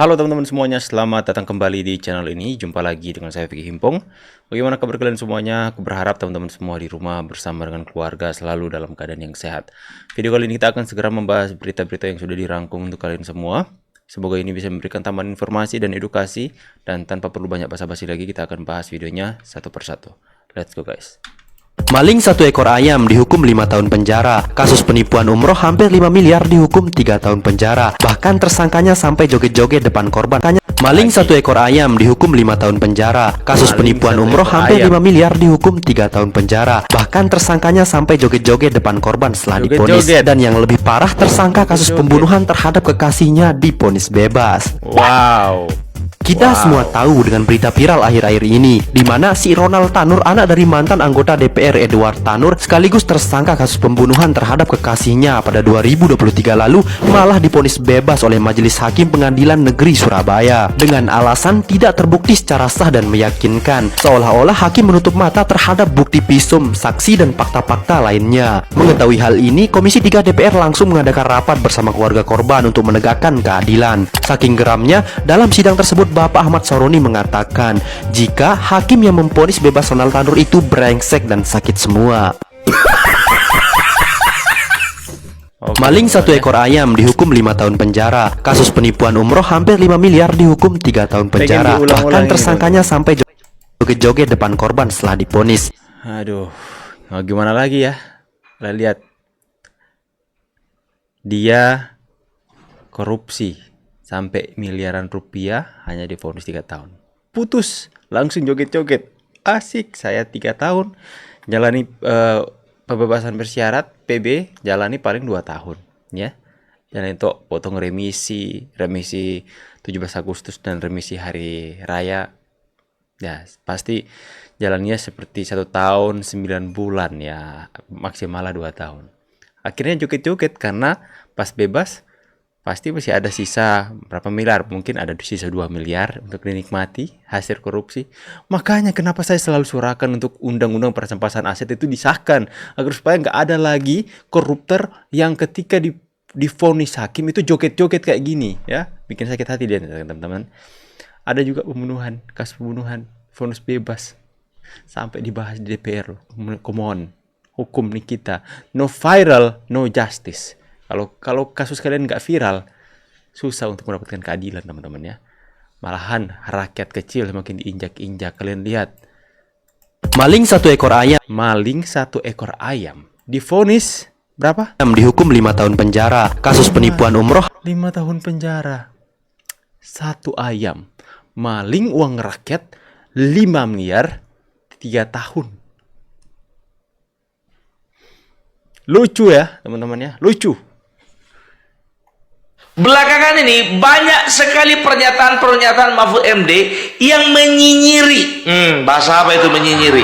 Halo teman-teman semuanya, selamat datang kembali di channel ini. Jumpa lagi dengan saya Vicky Himpong. Bagaimana kabar kalian semuanya? Aku berharap teman-teman semua di rumah bersama dengan keluarga selalu dalam keadaan yang sehat. Video kali ini kita akan segera membahas berita-berita yang sudah dirangkum untuk kalian semua. Semoga ini bisa memberikan tambahan informasi dan edukasi. Dan tanpa perlu banyak basa-basi lagi, kita akan bahas videonya satu persatu. Let's go guys. Maling satu ekor ayam dihukum 5 tahun penjara. Kasus penipuan umroh hampir 5 miliar dihukum 3 tahun penjara. Bahkan tersangkanya sampai joget-joget depan korban. Maling satu ekor ayam dihukum 5 tahun penjara. Kasus penipuan umroh hampir 5 miliar dihukum 3 tahun penjara. Bahkan tersangkanya sampai joget-joget depan korban setelah diponis. Dan yang lebih parah, tersangka kasus pembunuhan terhadap kekasihnya diponis bebas. Wow. Kita semua tahu dengan berita viral akhir-akhir ini, di mana si Ronald Tanur, anak dari mantan anggota DPR Edward Tanur, sekaligus tersangka kasus pembunuhan terhadap kekasihnya pada 2023 lalu, malah diponis bebas oleh Majelis Hakim Pengadilan Negeri Surabaya dengan alasan tidak terbukti secara sah dan meyakinkan. Seolah-olah hakim menutup mata terhadap bukti visum, saksi, dan fakta-fakta lainnya. Mengetahui hal ini, Komisi 3 DPR langsung mengadakan rapat bersama keluarga korban untuk menegakkan keadilan. Saking geramnya, dalam sidang tersebut Bapak Ahmad Saroni mengatakan jika hakim yang memvonis bebas Ronald Tanur itu brengsek dan sakit semua. Maling satu ekor ayam dihukum 5 tahun penjara. Kasus penipuan umroh hampir 5 miliar dihukum 3 tahun penjara. Bahkan tersangkanya sampai joget-joget depan korban setelah diponis. Aduh, mau gimana lagi ya? Kalian lihat, dia korupsi sampai miliaran rupiah hanya divonis 3 tahun. Putus, langsung joget-joget. Asik, saya 3 tahun. Jalani pembebasan bersyarat, PB, jalani paling 2 tahun. Ya, jalani untuk potong remisi 17 Agustus dan remisi hari raya. Ya, pasti jalannya seperti 1 tahun 9 bulan ya, maksimalnya 2 tahun. Akhirnya joget-joget karena pas bebas pasti masih ada sisa berapa miliar, mungkin ada sisa 2 miliar untuk dinikmati hasil korupsi. Makanya kenapa saya selalu suarakan untuk undang-undang perampasan aset itu disahkan agar supaya nggak ada lagi koruptor yang ketika divonis hakim itu joget-joget kayak gini ya, bikin sakit hati dia teman-teman. Ada juga pembunuhan, kasus pembunuhan vonis bebas sampai dibahas di DPR. Come on, hukum nih kita, no viral no justice. Kalau kasus kalian nggak viral, susah untuk mendapatkan keadilan teman-teman ya. Malahan rakyat kecil semakin diinjak-injak. Kalian lihat, Maling satu ekor ayam divonis berapa? Dihukum 5 tahun penjara. Kasus penipuan umroh 5 tahun penjara. Satu ayam maling uang rakyat 5 miliar 3 tahun. Lucu ya teman-teman ya, lucu. Belakangan ini banyak sekali pernyataan-pernyataan Mahfud MD yang menyinyiri. Bahasa apa itu menyinyiri?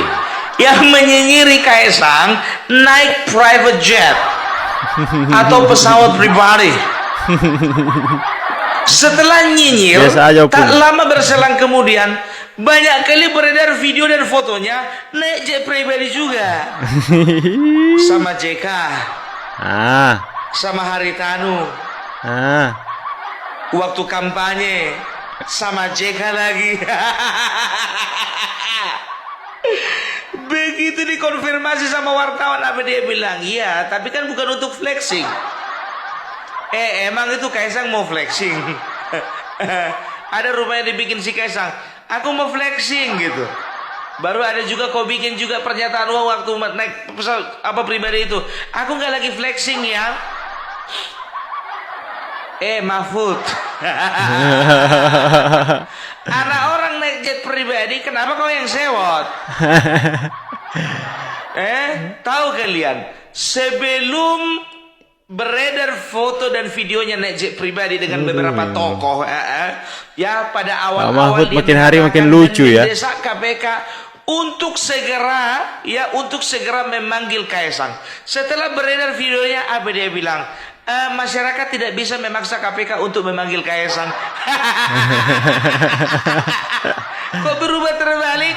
Yang menyinyiri Kaisang naik private jet atau pesawat pribadi. Setelah nyinyir, tak lama berselang kemudian banyak kali beredar video dan fotonya naik jet pribadi juga. Sama JK, sama Haritanu. Waktu kampanye sama JK lagi. Begitu dikonfirmasi sama wartawan, apa dia bilang? Iya, tapi kan bukan untuk flexing. Emang itu Kaisang mau flexing? Ada rumahnya dibikin si Kaisang, aku mau flexing gitu. Baru ada juga kau bikin juga pernyataan waktu naik pesawat apa pribadi itu, aku nggak lagi flexing ya. Mahfud, anak orang naik jet pribadi, kenapa kau yang sewot? Tahu kalian, sebelum beredar foto dan videonya naik jet pribadi dengan beberapa tokoh, ya pada awal-awal Mahfud makin hari makin lucu ya. Mendesak KPK untuk segera memanggil Kaisang. Setelah beredar videonya, apa dia bilang? Masyarakat tidak bisa memaksa KPK untuk memanggil Kaisang. Kok berubah terbalik?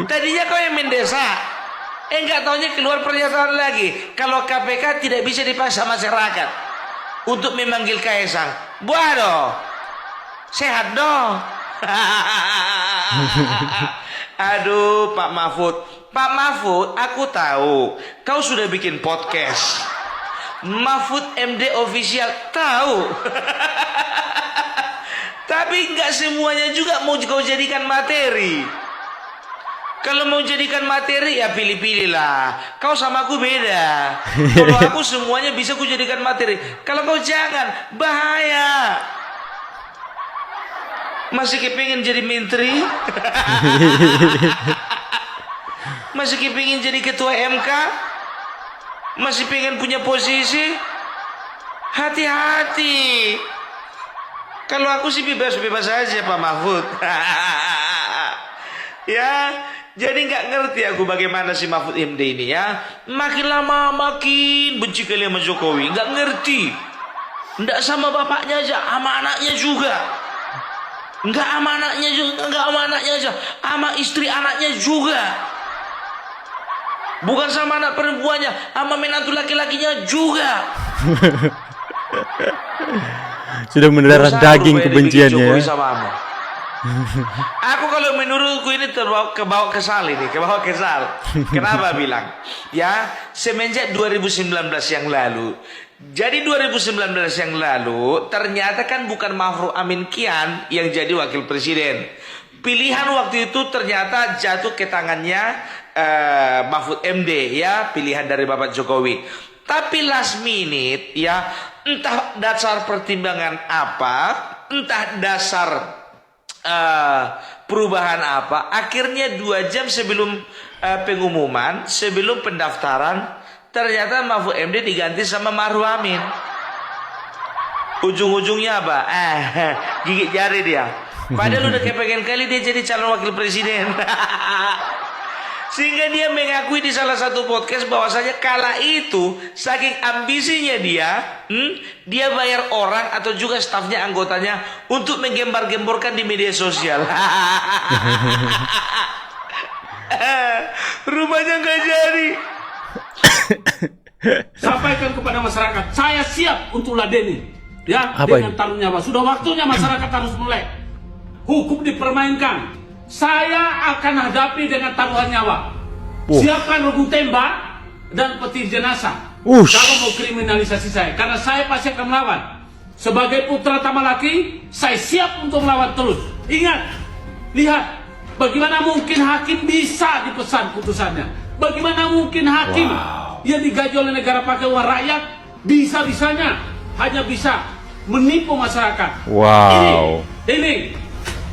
Tadinya kau yang mendesak, enggak taunya keluar pernyataan lagi kalau KPK tidak bisa dipaksa masyarakat untuk memanggil Kaisang. Waduh, Sehat dong. Aduh, Pak Mahfud. Pak Mahfud, aku tahu kau sudah bikin podcast. Mahfud MD Official tahu. Tapi nggak semuanya juga mau kau jadikan materi. Kalau mau jadikan materi ya pilih-pilih lah. Kau sama aku beda. Kalau aku semuanya bisa ku jadikan materi. Kalau kau jangan, bahaya. Masih kepingin jadi menteri? Masih kepingin jadi ketua MK? Masih pengen punya posisi? Hati-hati. Kalau aku sih bebas-bebas aja Pak Mahfud. Ya, jadi nggak ngerti aku bagaimana si Mahfud MD ini ya. Makin lama makin benci kali sama Jokowi. Nggak ngerti. Nggak sama bapaknya aja, sama anaknya juga. Nggak sama anaknya juga, nggak sama anaknya aja, sama istri anaknya juga. Bukan sama anak perempuannya, sama menantu laki-lakinya juga. Sudah mendarah daging kebenciannya ya. Aku kalau menurutku ini kebawa kesal ini, kebawa kesal. Kenapa bilang? Ya, semenjak 2019 yang lalu. Jadi 2019 yang lalu ternyata kan bukan Ma'ruf Amin Kian yang jadi wakil presiden. Pilihan waktu itu ternyata jatuh ke tangannya Mahfud MD ya, pilihan dari Bapak Jokowi. Tapi last minute ya, entah dasar pertimbangan apa, entah dasar perubahan apa, akhirnya 2 jam sebelum pengumuman, sebelum pendaftaran, ternyata Mahfud MD diganti sama Ma'ruf Amin. Ujung-ujungnya apa? Gigit jari dia. Padahal udah kepengen kali dia jadi calon wakil presiden. Sehingga dia mengakui di salah satu podcast bahwasanya kala itu saking ambisinya dia bayar orang atau juga stafnya, anggotanya untuk menggembar-gemborkan di media sosial. Rupanya nggak jadi. Sampaikan kepada masyarakat, saya siap untuk ladeni ya. Apa dengan ini? taruh nyawa. Sudah waktunya masyarakat harus mulai. Hukum dipermainkan. Saya akan hadapi dengan taruhan nyawa. Siapkan regu tembak dan peti jenazah. Kalau mau kriminalisasi saya, karena saya pasti akan melawan. Sebagai putra tamalaki, saya siap untuk melawan terus. Ingat, lihat bagaimana mungkin hakim bisa dipesan putusannya. Bagaimana mungkin hakim yang digaji oleh negara pakai uang rakyat bisa-bisanya hanya bisa menipu masyarakat. Wow. Ini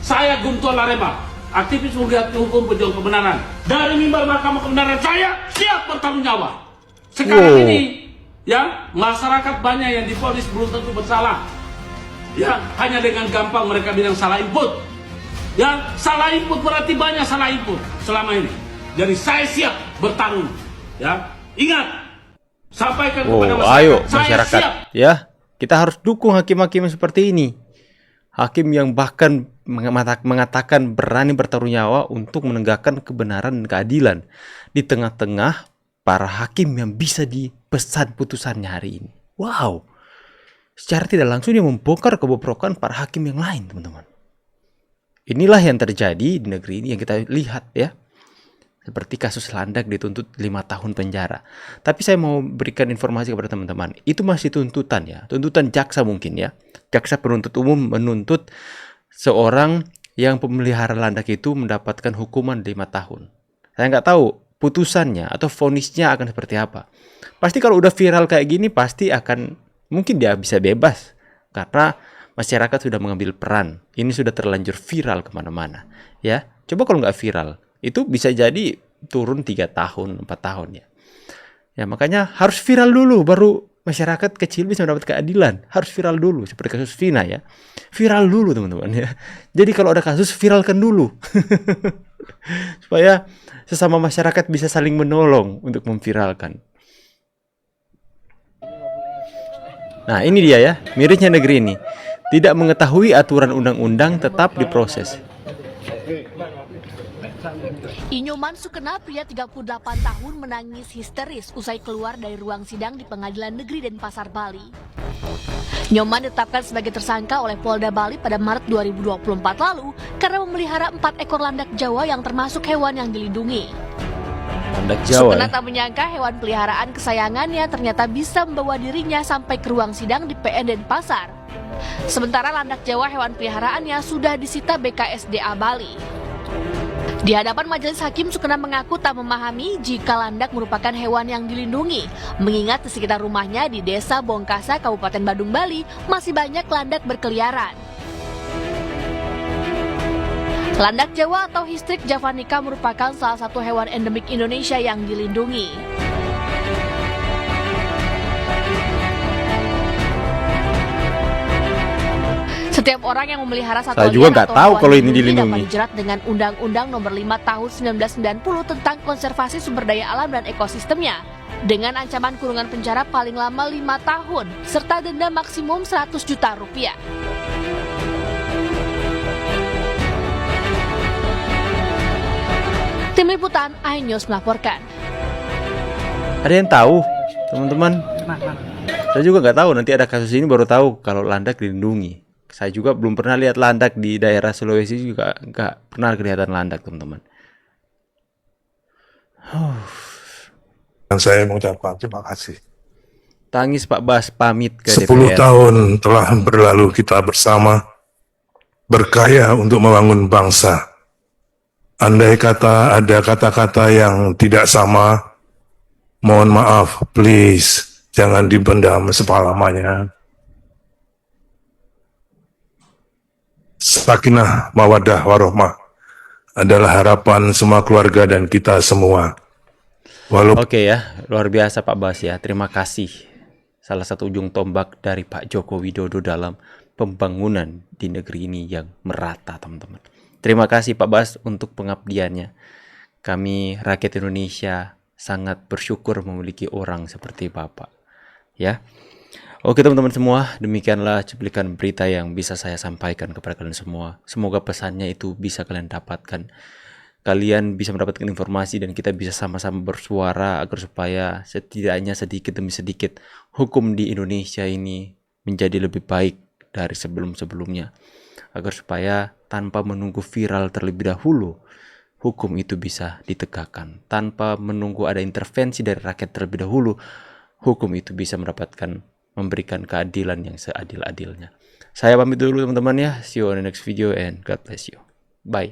saya Guntur Laremba, aktivis penggiat hukum pejuang kebenaran. Dari mimbar Mahkamah Kebenaran saya siap bertanggung nyawa. Sekarang ini ya, masyarakat banyak yang divonis belum tentu bersalah. Ya, hanya dengan gampang mereka bilang salah input. Ya, salah input berarti banyak salah input selama ini. Jadi saya siap bertarung. Ya, ingat, sampaikan kepada masyarakat. Ayo saya masyarakat siap. ya, kita harus dukung hakim-hakim seperti ini. Hakim yang bahkan mengatakan berani bertaruh nyawa untuk menegakkan kebenaran dan keadilan di tengah-tengah para hakim yang bisa dipesan putusannya hari ini. Wow, secara tidak langsung dia membongkar kebobrokan para hakim yang lain, teman-teman. Inilah yang terjadi di negeri ini yang kita lihat ya. Seperti kasus Landak dituntut 5 tahun penjara. Tapi saya mau berikan informasi kepada teman-teman. Itu masih tuntutan ya. Tuntutan jaksa mungkin ya. Jaksa penuntut umum menuntut seorang yang pemelihara Landak itu mendapatkan hukuman 5 tahun. Saya nggak tahu putusannya atau vonisnya akan seperti apa. Pasti kalau udah viral kayak gini pasti akan, mungkin dia bisa bebas. Karena masyarakat sudah mengambil peran. Ini sudah terlanjur viral kemana-mana. Ya, coba kalau nggak viral, itu bisa jadi turun 3 tahun, 4 tahun ya. Ya makanya harus viral dulu baru masyarakat kecil bisa mendapat keadilan. Harus viral dulu seperti kasus Vina ya. Viral dulu teman-teman ya. Jadi kalau ada kasus viralkan dulu. Supaya sesama masyarakat bisa saling menolong untuk memviralkan. Nah, ini dia ya, mirisnya negeri ini. Tidak mengetahui aturan undang-undang tetap diproses. Inyoman Sukena, pria 38 tahun, menangis histeris usai keluar dari ruang sidang di Pengadilan Negeri Denpasar, Bali. Nyoman ditetapkan sebagai tersangka oleh Polda Bali pada Maret 2024 lalu karena memelihara 4 ekor landak Jawa yang termasuk hewan yang dilindungi. Landak Jawa Sukena ya? tak menyangka hewan peliharaan kesayangannya ternyata bisa membawa dirinya sampai ke ruang sidang di PN Denpasar. Sementara landak Jawa hewan peliharaannya sudah disita BKSDA Bali. Di hadapan majelis hakim, Sukena mengaku tak memahami jika landak merupakan hewan yang dilindungi, mengingat di sekitar rumahnya di Desa Bongkasa, Kabupaten Badung, Bali, masih banyak landak berkeliaran. Landak Jawa atau Hystrix javanica merupakan salah satu hewan endemik Indonesia yang dilindungi. Setiap orang yang memelihara satwa Saya juga liar nggak atau tahu hewan kalau ini dilindungi. dapat dijerat dengan Undang-Undang Nomor 5 Tahun 1990 tentang Konservasi Sumber Daya Alam dan Ekosistemnya, dengan ancaman kurungan penjara paling lama 5 tahun serta denda maksimum 100 juta rupiah. Tim Liputan iNews melaporkan. Ada yang tahu, teman-teman? Saya juga nggak tahu. Nanti ada kasus ini baru tahu kalau landak dilindungi. Saya juga belum pernah lihat landak di daerah Sulawesi, juga nggak pernah kelihatan landak, teman-teman. Dan saya mengucapkan terima kasih. Tangis Pak Bas pamit ke 10 DPR. tahun telah berlalu kita bersama, berkarya untuk membangun bangsa. Andai kata ada kata-kata yang tidak sama, mohon maaf, please, jangan dipendam sepalamanya. Sakinah, mawaddah, warohmah adalah harapan semua keluarga dan kita semua. Walaupun Oke ya, luar biasa Pak Bas ya. Terima kasih. Salah satu ujung tombak dari Pak Joko Widodo dalam pembangunan di negeri ini yang merata, teman-teman. Terima kasih Pak Bas untuk pengabdiannya. Kami rakyat Indonesia sangat bersyukur memiliki orang seperti Bapak. Ya. Oke teman-teman semua, demikianlah cuplikan berita yang bisa saya sampaikan kepada kalian semua. Semoga pesannya itu bisa kalian dapatkan. Kalian bisa mendapatkan informasi dan kita bisa sama-sama bersuara agar supaya setidaknya sedikit demi sedikit hukum di Indonesia ini menjadi lebih baik dari sebelum-sebelumnya. Agar supaya tanpa menunggu viral terlebih dahulu, hukum itu bisa ditegakkan. Tanpa menunggu ada intervensi dari rakyat terlebih dahulu, hukum itu bisa memberikan keadilan yang seadil-adilnya. Saya pamit dulu teman-teman ya. See you on the next video and God bless you. Bye.